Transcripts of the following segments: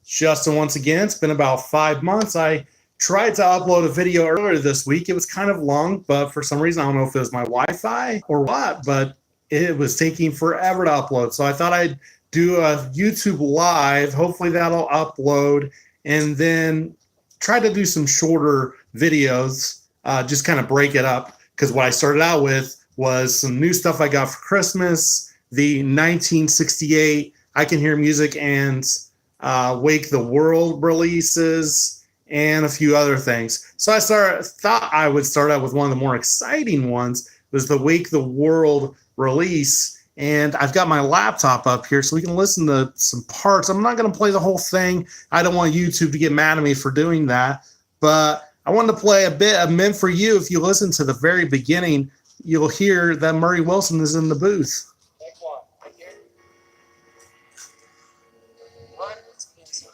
Justin once again. It's been about 5 months. I tried to upload a video earlier this week. It was kind of long, but for some reason, I don't know if it was my Wi-Fi or what, but it was taking forever to upload. So I thought I'd do a YouTube live. Hopefully that'll upload, and then try to do some shorter videos, just kind of break it up. Because what I started out with was some new stuff I got for Christmas, the 1968 I Can Hear Music and Wake the World releases, and a few other things. So I thought I would start out with one of the more exciting ones, was the Wake the World release. And I've got my laptop up here so we can listen to some parts. I'm not going to play the whole thing. I don't want YouTube to get mad at me for doing that. But I wanted to play a bit of Meant for You. If you listen to the very beginning, you'll hear that Murray Wilson is in the booth.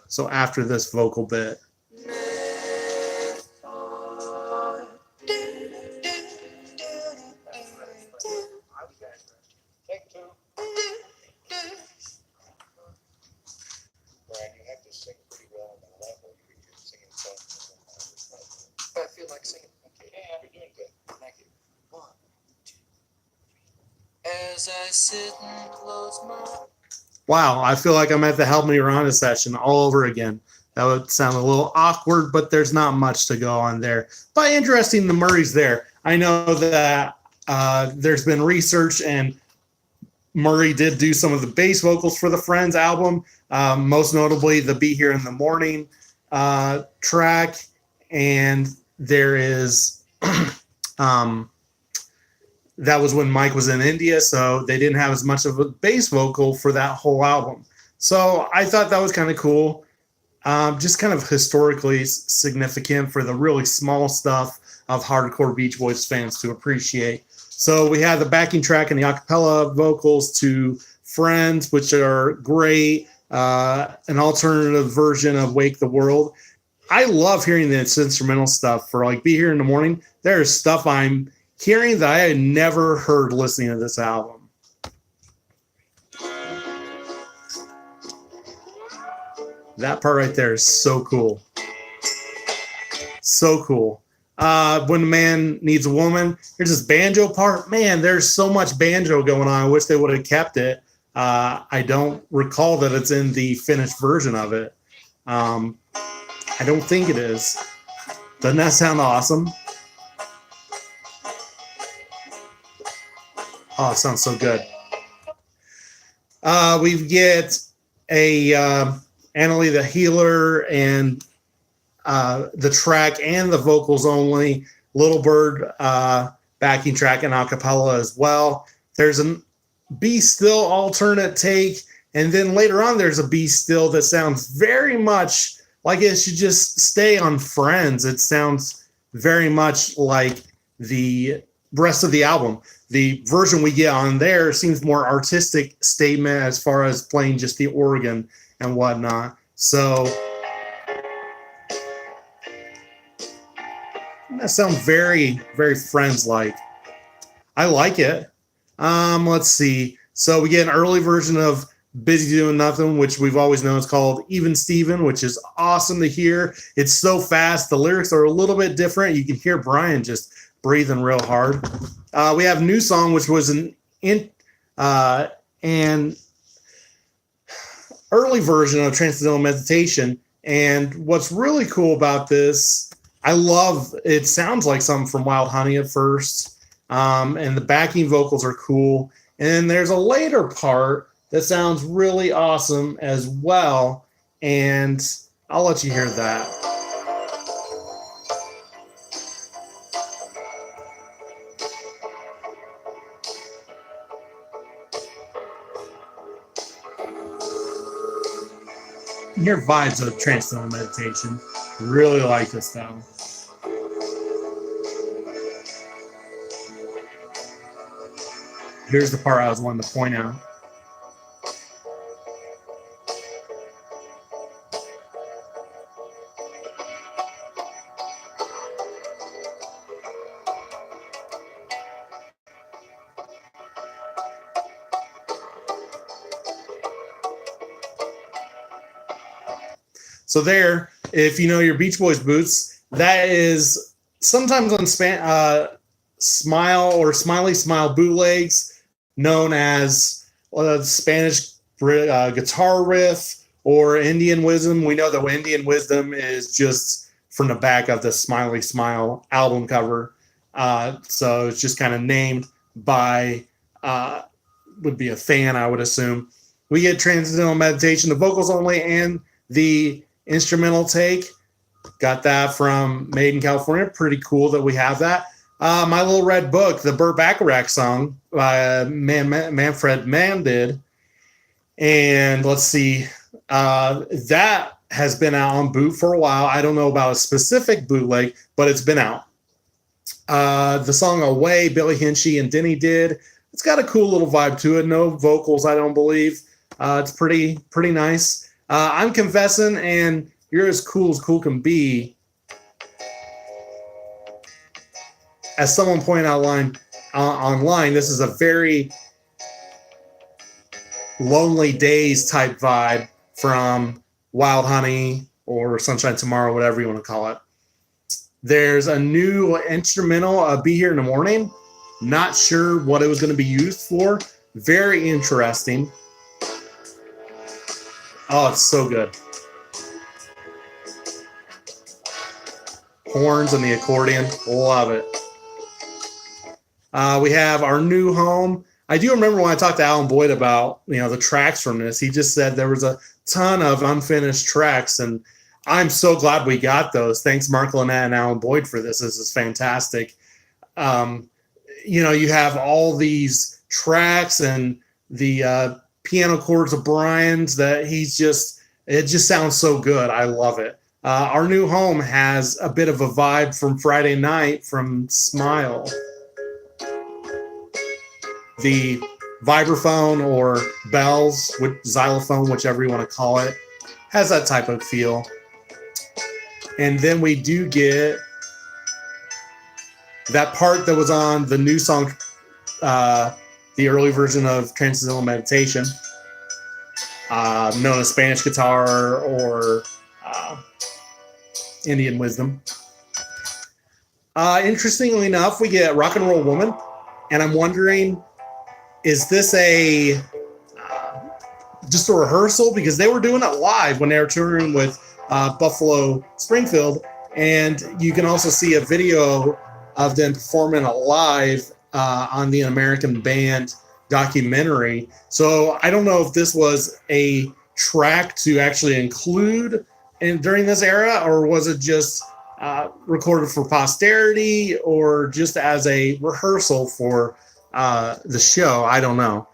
So after this vocal bit. Brian, you have to sing pretty well on the level you're singing songs. I feel like singing. Okay, yeah, you're doing good. Thank you. 1, 2, 3. As I sit and close my. Wow, I feel like I'm at the Help Me Rhonda session all over again. That would sound a little awkward, but there's not much to go on there. But interesting, the Murray's there. I know that there's been research, and Murray did do some of the bass vocals for the Friends album, most notably the Be Here in the Morning track. And there is, that was when Mike was in India, so they didn't have as much of a bass vocal for that whole album. So I thought that was kind of cool. Just kind of historically significant for the really small stuff of hardcore Beach Boys fans to appreciate. So we have the backing track and the acapella vocals to Friends, which are great. An alternative version of Wake the World. I love hearing this instrumental stuff for like Be Here in the Morning. There's stuff I'm hearing that I had never heard listening to this album. That part right there is so cool. So cool. When a Man Needs a Woman, there's this banjo part. Man, there's so much banjo going on. I wish they would have kept it. I don't recall that it's in the finished version of it. I don't think it is. Doesn't that sound awesome? Oh, it sounds so good. We get a Annalie the Healer and the track and the vocals only. Little Bird backing track and acapella as well. There's a Be Still alternate take, and then later on there's a Be Still that sounds very much like it should just stay on Friends. It sounds very much like the rest of the album. The version we get on there seems more artistic statement as far as playing just the organ and whatnot. So that sounds very, very Friends-like. I like it. Let's see. So we get an early version of Busy Doing Nothing, which we've always known is called Even Steven, which is awesome to hear. It's so fast. The lyrics are a little bit different. You can hear Brian just breathing real hard. We have New Song, which was an early version of Transcendental Meditation. And what's really cool about this, I love, it sounds like something from Wild Honey at first. And the backing vocals are cool. And then there's a later part that sounds really awesome as well. And I'll let you hear that. You hear vibes of Transcendental Meditation. Really like this though. Here's the part I was wanting to point out. So there, if you know your Beach Boys boots, that is sometimes on Smile or Smiley Smile bootlegs, known as Spanish guitar riff or Indian Wisdom. We know that Indian Wisdom is just from the back of the Smiley Smile album cover. So it's just kind of named by, would be a fan, I would assume. We get Transcendental Meditation, the vocals only, and the instrumental take. Got that from Made in California. Pretty cool that we have that. My Little Red Book, the Burt Bacharach song by Manfred Mann did. And let's see, that has been out on boot for a while. I don't know about a specific bootleg, but it's been out. The song Away, Billy Hinsche and Denny did. It's got a cool little vibe to it. No vocals, I don't believe. It's pretty nice. I'm Confessing, and You're as cool can be. As someone pointed out online, this is a very Lonely Days type vibe from Wild Honey or Sunshine Tomorrow, whatever you want to call it. There's a new instrumental, Be Here in the Morning. Not sure what it was going to be used for. Very interesting. Oh, it's so good. Horns and the accordion. Love it. We have Our New Home. I do remember when I talked to Alan Boyd about, the tracks from this, he just said there was a ton of unfinished tracks, and I'm so glad we got those. Thanks, Mark Lynette and Alan Boyd, for this. This is fantastic. You have all these tracks and the piano chords of Brian's that it just sounds so good. I love it. Our New Home has a bit of a vibe from Friday Night from Smile. The vibraphone or bells, with xylophone, whichever you want to call it, has that type of feel. And then we do get that part that was on the new song, the early version of Transcendental Meditation, known as Spanish Guitar or Indian Wisdom. Interestingly enough, we get Rock and Roll Woman, and I'm wondering, is this just a rehearsal? Because they were doing it live when they were touring with Buffalo Springfield, and you can also see a video of them performing it live on the American Band documentary. So I don't know if this was a track to actually include during this era, or was it just recorded for posterity, or just as a rehearsal for the show. I don't know.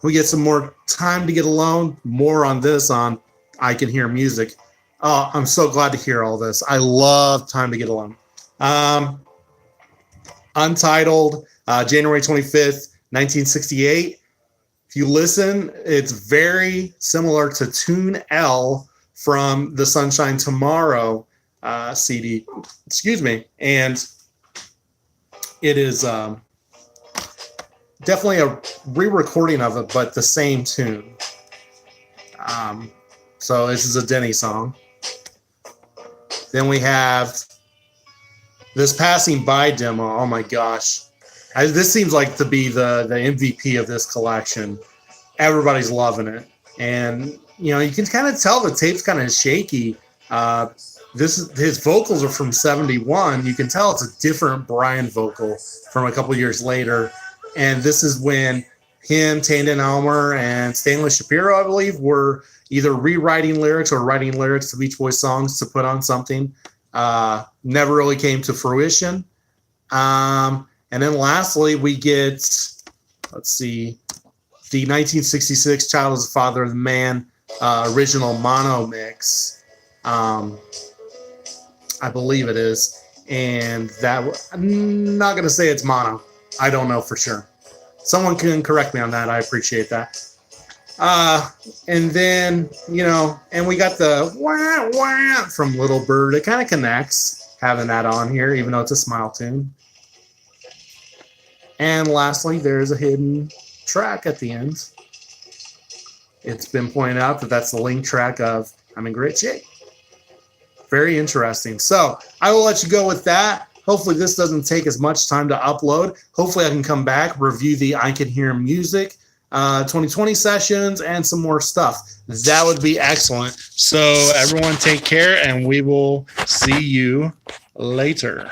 We get some more Time to Get Alone. More on this on I Can Hear Music. Oh, I'm so glad to hear all this. I love Time to Get Alone. Untitled, January 25th, 1968. If you listen, it's very similar to Tune L from the Sunshine Tomorrow CD. Excuse me. And it is definitely a re-recording of it, but the same tune. So this is a Denny song. Then we have this Passing By demo. Oh my gosh. This seems like to be the MVP of this collection. Everybody's loving it. And, you can kind of tell the tape's kind of shaky. His vocals are from 71. You can tell it's a different Brian vocal from a couple years later. And this is when him, Tandon Elmer, and Stanley Shapiro, I believe, were either rewriting lyrics or writing lyrics to Beach Boys songs to put on something. Never really came to fruition. And then lastly, we get, let's see, the 1966 Child is the Father of the Man original mono mix. I believe it is. And I'm not going to say it's mono. I don't know for sure. Someone can correct me on that. I appreciate that. And then, and we got the wah, wah from Little Bird. It kind of connects having that on here, even though it's a Smile tune. And lastly, there's a hidden track at the end. It's been pointed out that that's the link track of I'm in great shape. Very interesting. So I will let you go with that. Hopefully this doesn't take as much time to upload. Hopefully I can come back, review the I Can Hear Music 2020 sessions and some more stuff. That would be excellent. So everyone take care, and we will see you later.